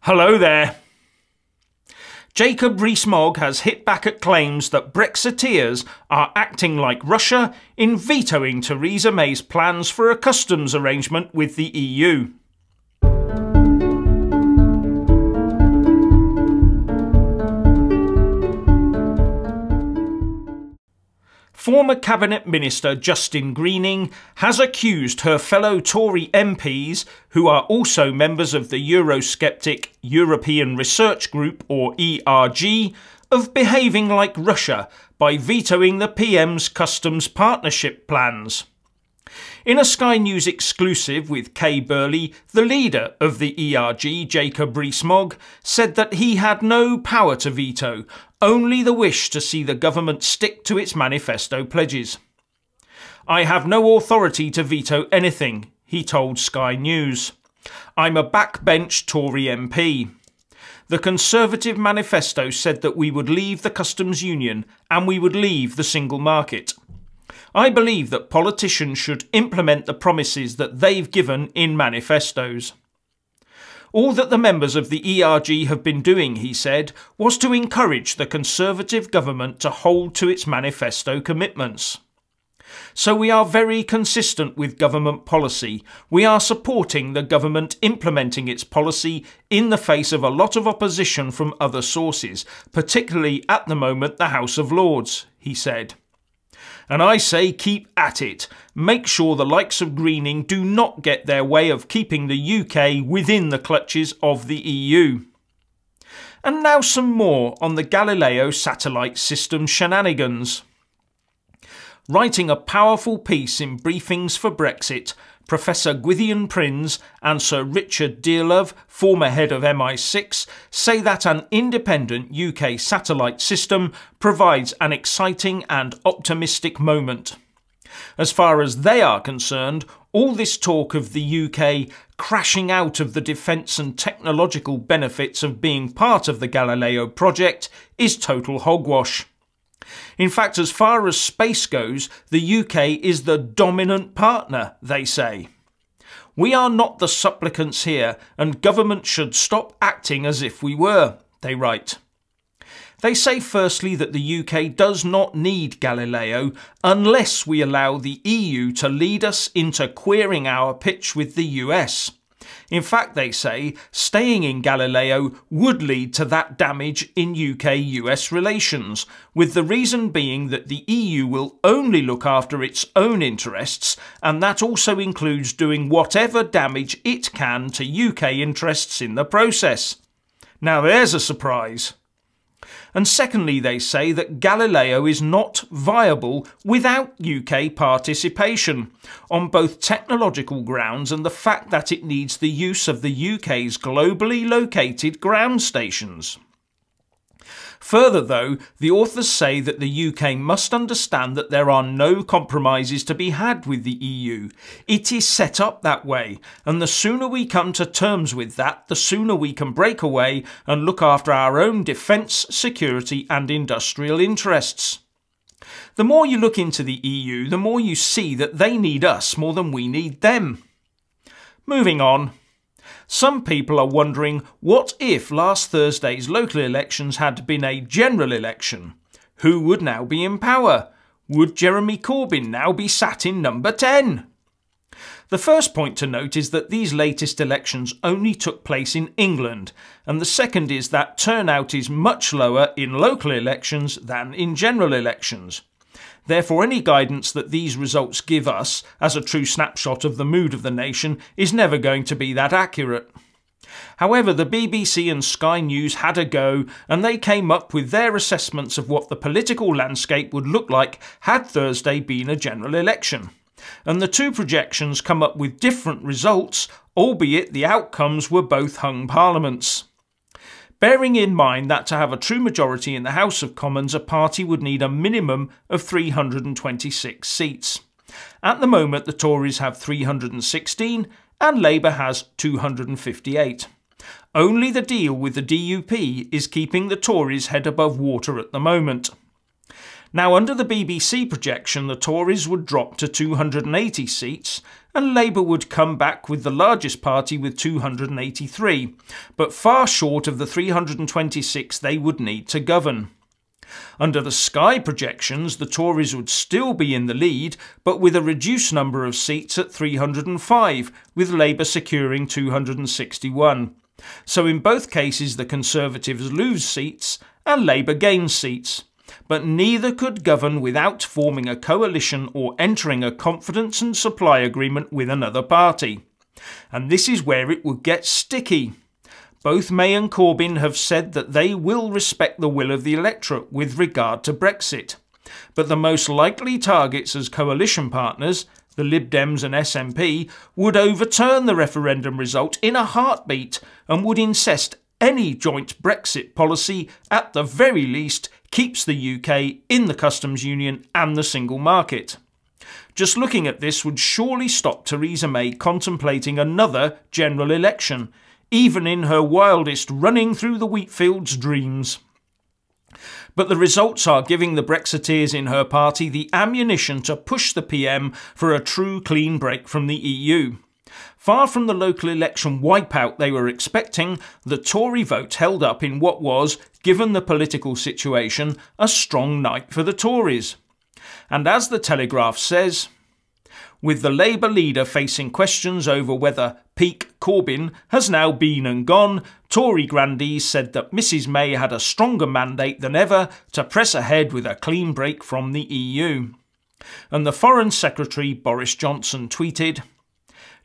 Hello there. Jacob Rees-Mogg has hit back at claims that Brexiteers are acting like Russia in vetoing Theresa May's plans for a customs arrangement with the EU. Former Cabinet Minister Justine Greening has accused her fellow Tory MPs, who are also members of the Eurosceptic European Research Group, or ERG, of behaving like Russia by vetoing the PM's customs partnership plans. In a Sky News exclusive with Kay Burley, the leader of the ERG, Jacob Rees-Mogg, said that he had no power to veto, only the wish to see the government stick to its manifesto pledges. "I have no authority to veto anything," he told Sky News. "I'm a backbench Tory MP. The Conservative manifesto said that we would leave the customs union and we would leave the single market. I believe that politicians should implement the promises that they've given in manifestos. All that the members of the ERG have been doing," he said, "was to encourage the Conservative government to hold to its manifesto commitments. So we are very consistent with government policy. We are supporting the government implementing its policy in the face of a lot of opposition from other sources, particularly at the moment the House of Lords," he said. "And I say keep at it. Make sure the likes of Greening do not get their way of keeping the UK within the clutches of the EU." And now some more on the Galileo satellite system shenanigans. Writing a powerful piece in Briefings for Brexit, Professor Gwydion Prinz and Sir Richard Dearlove, former head of MI6, say that an independent UK satellite system provides an exciting and optimistic moment. As far as they are concerned, all this talk of the UK crashing out of the defence and technological benefits of being part of the Galileo project is total hogwash. In fact, as far as space goes, the UK is the dominant partner, they say. "We are not the supplicants here, and government should stop acting as if we were," they write. They say firstly that the UK does not need Galileo unless we allow the EU to lead us into queering our pitch with the US. In fact, they say, staying in Galileo would lead to that damage in UK-US relations, with the reason being that the EU will only look after its own interests, and that also includes doing whatever damage it can to UK interests in the process. Now there's a surprise. And secondly, they say that Galileo is not viable without UK participation, on both technological grounds and the fact that it needs the use of the UK's globally located ground stations. Further, though, the authors say that the UK must understand that there are no compromises to be had with the EU. It is set up that way, and the sooner we come to terms with that, the sooner we can break away and look after our own defence, security and industrial interests. The more you look into the EU, the more you see that they need us more than we need them. Moving on. Some people are wondering, what if last Thursday's local elections had been a general election? Who would now be in power? Would Jeremy Corbyn now be sat in number 10? The first point to note is that these latest elections only took place in England, and the second is that turnout is much lower in local elections than in general elections. Therefore, any guidance that these results give us, as a true snapshot of the mood of the nation, is never going to be that accurate. However, the BBC and Sky News had a go, and they came up with their assessments of what the political landscape would look like had Thursday been a general election. And the two projections come up with different results, albeit the outcomes were both hung parliaments. Bearing in mind that to have a true majority in the House of Commons, a party would need a minimum of 326 seats. At the moment, the Tories have 316 and Labour has 258. Only the deal with the DUP is keeping the Tories head above water at the moment. Now, under the BBC projection, the Tories would drop to 280 seats and Labour would come back with the largest party with 283, but far short of the 326 they would need to govern. Under the Sky projections, the Tories would still be in the lead, but with a reduced number of seats at 305, with Labour securing 261. So in both cases the Conservatives lose seats and Labour gains seats. But neither could govern without forming a coalition or entering a confidence and supply agreement with another party. And this is where it would get sticky. Both May and Corbyn have said that they will respect the will of the electorate with regard to Brexit. But the most likely targets as coalition partners, the Lib Dems and SNP, would overturn the referendum result in a heartbeat and would insist any joint Brexit policy, at the very least, keeps the UK in the customs union and the single market. Just looking at this would surely stop Theresa May contemplating another general election, even in her wildest running through the wheatfields dreams. But the results are giving the Brexiteers in her party the ammunition to push the PM for a true clean break from the EU. Far from the local election wipeout they were expecting, the Tory vote held up in what was, given the political situation, a strong night for the Tories. And as the Telegraph says, with the Labour leader facing questions over whether peak Corbyn has now been and gone, Tory grandees said that Mrs May had a stronger mandate than ever to press ahead with a clean break from the EU. And the Foreign Secretary Boris Johnson tweeted,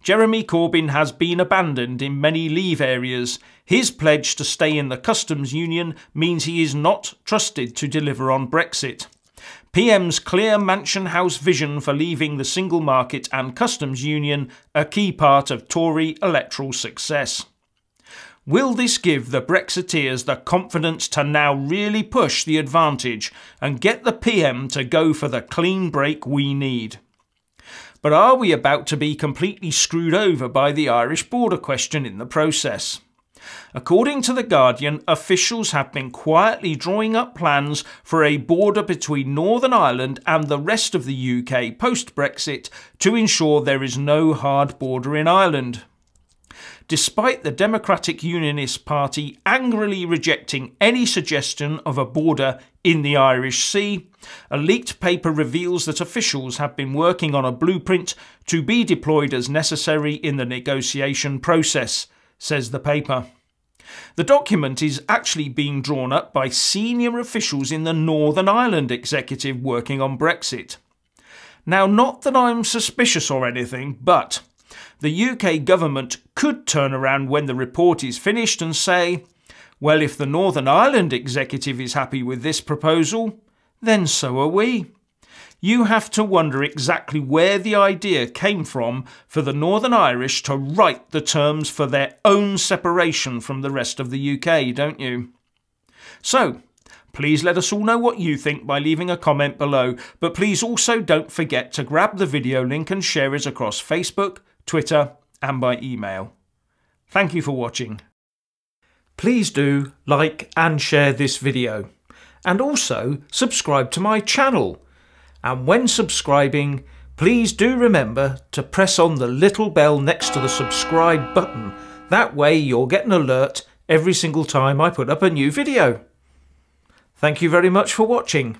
Jeremy Corbyn has been abandoned in many Leave areas. His pledge to stay in the customs union means he is not trusted to deliver on Brexit. PM's clear Mansion House vision for leaving the single market and customs union a key part of Tory electoral success. Will this give the Brexiteers the confidence to now really push the advantage and get the PM to go for the clean break we need? But are we about to be completely screwed over by the Irish border question in the process? According to The Guardian, officials have been quietly drawing up plans for a border between Northern Ireland and the rest of the UK post-Brexit to ensure there is no hard border in Ireland. Despite the Democratic Unionist Party angrily rejecting any suggestion of a border in the Irish Sea, a leaked paper reveals that officials have been working on a blueprint to be deployed as necessary in the negotiation process, says the paper. The document is actually being drawn up by senior officials in the Northern Ireland executive working on Brexit. Now, not that I'm suspicious or anything, but the UK government could turn around when the report is finished and say, well, if the Northern Ireland executive is happy with this proposal, then so are we. You have to wonder exactly where the idea came from for the Northern Irish to write the terms for their own separation from the rest of the UK, don't you? So, please let us all know what you think by leaving a comment below, but please also don't forget to grab the video link and share it across Facebook, Twitter and by email. Thank you for watching. Please do like and share this video, and also subscribe to my channel. And when subscribing, please do remember to press on the little bell next to the subscribe button. That way you'll get an alert every single time I put up a new video. Thank you very much for watching.